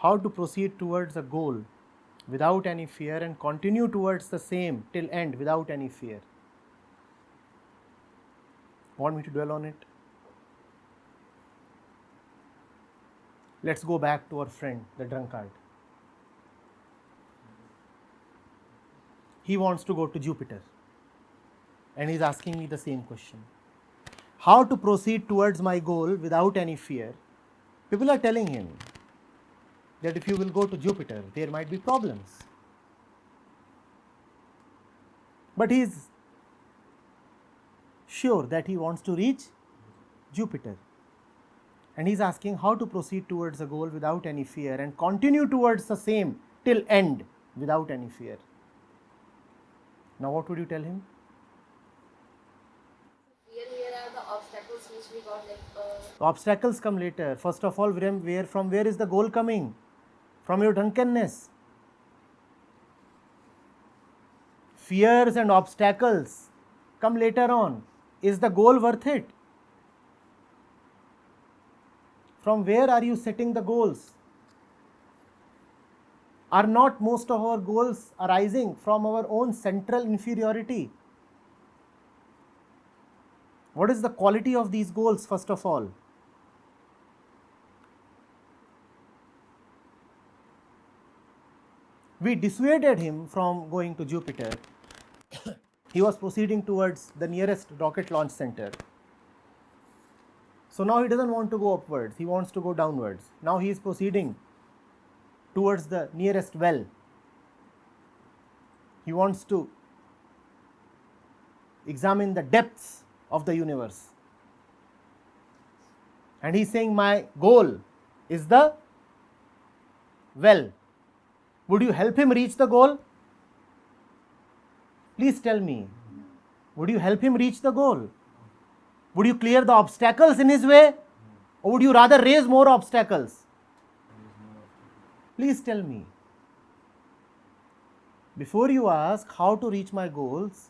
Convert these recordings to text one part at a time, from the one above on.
how to proceed towards a goal without any fear and continue towards the same till end without any fear. Want me to dwell on it? Let's go back to our friend, the drunkard. He wants to go to Jupiter and he's asking me the same question. How to proceed towards my goal without any fear? People are telling him that if you will go to Jupiter, there might be problems. But he is sure that he wants to reach Jupiter. And he's asking how to proceed towards a goal without any fear and continue towards the same till end without any fear. Now what would you tell him? Here are the obstacles which we got Obstacles come later. First of all, from where is the goal coming? From your drunkenness. Fears and obstacles come later on. Is the goal worth it? From where are you setting the goals? Are not most of our goals arising from our own central inferiority? What is the quality of these goals, first of all? We dissuaded him from going to Jupiter. He was proceeding towards the nearest rocket launch center. So now he doesn't want to go upwards, he wants to go downwards. Now he is proceeding towards the nearest well. He wants to examine the depths of the universe. And he is saying, my goal is the well. Would you help him reach the goal? Please tell me, would you help him reach the goal? Would you clear the obstacles in his way? Or would you rather raise more obstacles? Please tell me. Before you ask how to reach my goals,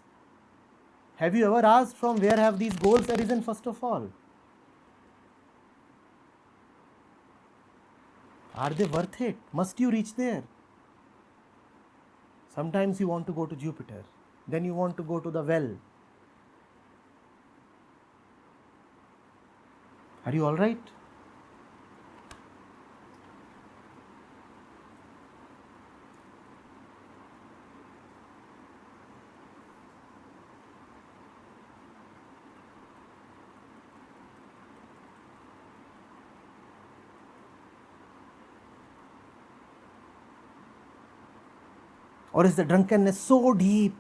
have you ever asked from where have these goals arisen first of all? Are they worth it? Must you reach there? Sometimes you want to go to Jupiter, then you want to go to the well. Are you all right? Or is the drunkenness so deep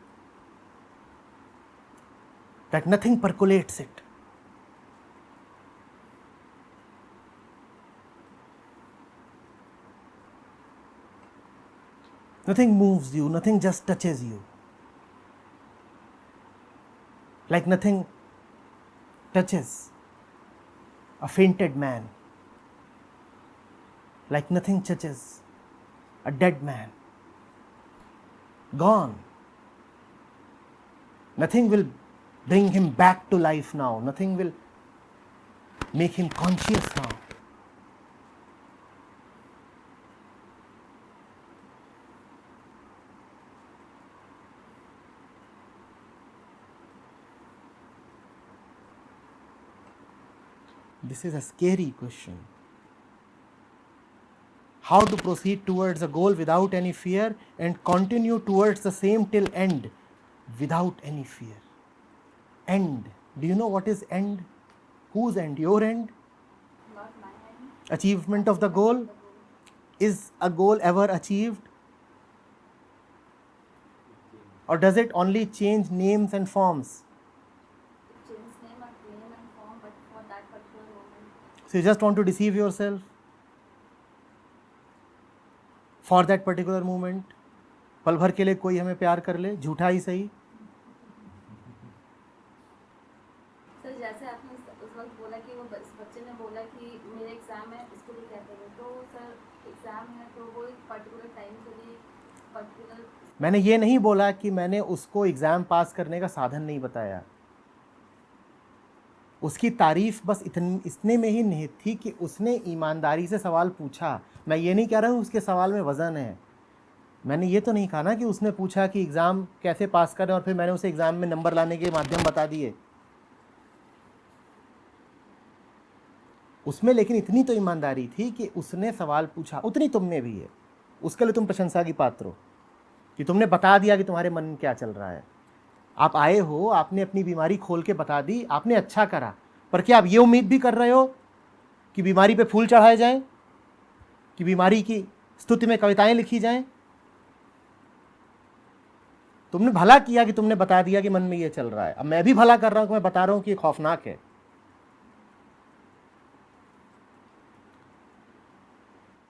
that nothing percolates it? Nothing moves you, nothing just touches you. Like nothing touches a fainted man. Like nothing touches a dead man. Gone. Nothing will bring him back to life now. Nothing will make him conscious now. This is a scary question. How to proceed towards a goal without any fear and continue towards the same till end without any fear. End. Do you know what is end? Whose end? Your end? not my end. Achievement of the goal? Is a goal ever achieved? Or does it only change names and forms? It changes name and form, but for that particular moment. So you just want to deceive yourself for that particular moment? पल भर के लिए कोई हमें प्यार कर ले, झूठा ही सही. सर जैसे आपने उस वक्त बोला कि वो बच्चे ने बोला कि मेरे एग्जाम है, इसको भी कहते हैं, तो सर एग्जाम है तो वो एक पर्टिकुलर टाइम के लिए पर्टिकुलर. मैंने ये नहीं बोला कि मैंने उसको एग्ज़ाम पास करने का साधन नहीं बताया. उसकी तारीफ बस इतने में ही निहित थी कि उसने ईमानदारी से सवाल पूछा। मैं ये नहीं कह रहा हूँ उसके सवाल में वज़न है, मैंने ये तो नहीं कहा ना कि उसने पूछा कि एग्ज़ाम कैसे पास करें और फिर मैंने उसे एग्ज़ाम में नंबर लाने के माध्यम बता दिए। उसमें लेकिन इतनी तो ईमानदारी थी कि उसने सवाल पूछा, उतनी तुम में भी है। उसके लिए तुम प्रशंसा की पात्र हो कि तुमने बता दिया कि तुम्हारे मन में क्या चल रहा है। आप आए हो, आपने अपनी बीमारी खोल के बता दी, आपने अच्छा करा। पर क्या आप ये उम्मीद भी कर रहे हो कि बीमारी पे फूल चढ़ाए जाएं, कि बीमारी की स्तुति में कविताएं लिखी जाएं? तुमने भला किया कि तुमने बता दिया कि मन में ये चल रहा है। अब मैं भी भला कर रहा हूं कि मैं बता रहा हूं कि ये खौफनाक है।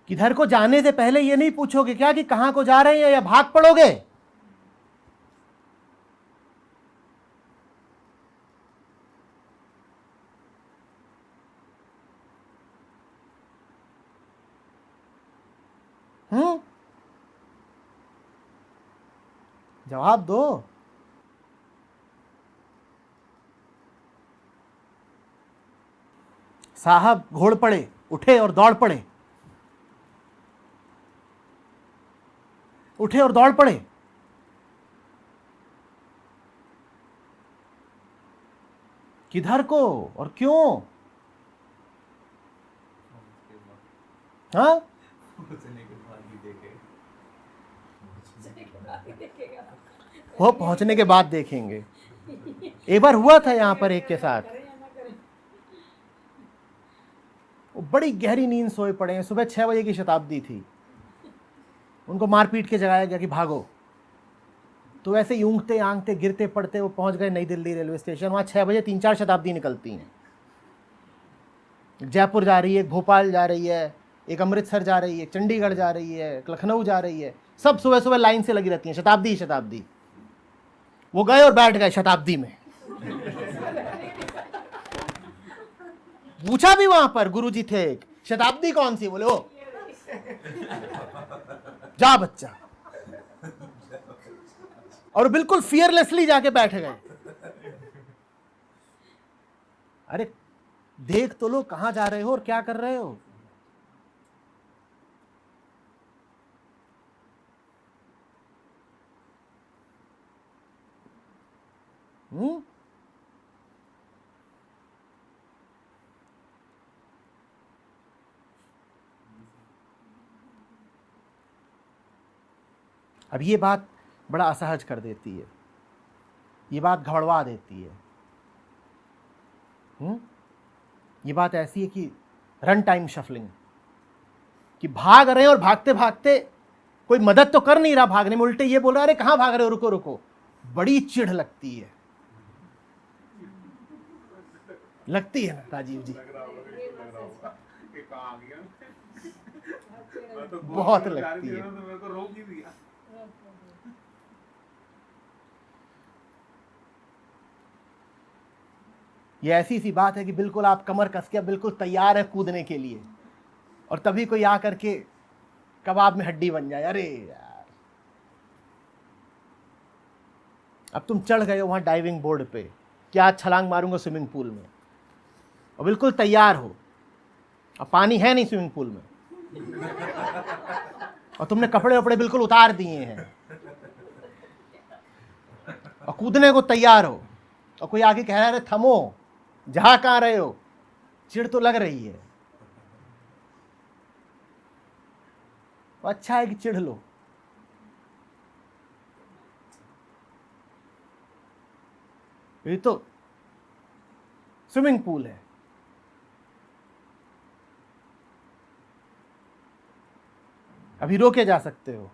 किधर को जाने से पहले ये नहीं पूछोगे क्या कि कहां को जा रहे हैं, या भाग पड़ोगे? जवाब दो। साहब घोड़ पड़े, उठे और दौड़ पड़े, उठे और दौड़ पड़े। किधर को और क्यों? हाँ, वो पहुंचने के बाद देखेंगे। एक बार हुआ था यहां पर एक के साथ, वो बड़ी गहरी नींद सोए पड़े हैं। सुबह 6 बजे की शताब्दी थी। उनको मार पीट के जगाया गया कि भागो। तो वैसे यूंगते आंगते गिरते पड़ते वो पहुंच गए नई दिल्ली रेलवे स्टेशन। वहां 6 बजे 3-4 शताब्दी निकलती हैं। जयपुर जा रही है, एक भोपाल जा रही है, एक अमृतसर जा रही है, एक चंडीगढ़ जा रही है, एक लखनऊ जा रही है। सब सुबह सुबह लाइन से लगी रहती हैं, शताब्दी ही शताब्दी। वो गए और बैठ गए शताब्दी में। पूछा भी वहां पर, गुरुजी थे, एक शताब्दी कौन सी? बोले वो। जा बच्चा। और बिल्कुल फियरलेसली जाके बैठ गए। अरे देख तो लो कहां जा रहे हो और क्या कर रहे हो। अब ये बात बड़ा असहज कर देती है, ये बात घबरवा देती है। ये बात ऐसी है कि रन टाइम शफलिंग, कि भाग रहे हैं और भागते भागते कोई मदद तो कर नहीं रहा भागने में, उल्टे ये बोल रहा है अरे कहां भाग रहे हो, रुको रुको। बड़ी चिढ़ लगती है, लगती है ना राजीव जी? बहुत लगती है। ये ऐसी सी बात है कि बिल्कुल आप कमर कस के बिल्कुल तैयार है कूदने के लिए, और तभी कोई आ करके कबाब में हड्डी बन जाए। अरे यार, अब तुम चढ़ गए हो वहां डाइविंग बोर्ड पे कि आज छलांग मारूंगा स्विमिंग पूल में, और बिल्कुल तैयार हो। अब पानी है नहीं स्विमिंग पूल में, और तुमने कपड़े वपड़े बिल्कुल उतार दिए हैं और कूदने को तैयार हो, और कोई आगे कह रहा है थमो, जहां कहां रहे हो। चिढ़ तो लग रही है। अच्छा है कि चिढ़ लो। ये तो स्विमिंग पूल है। अभी रोके जा सकते हो।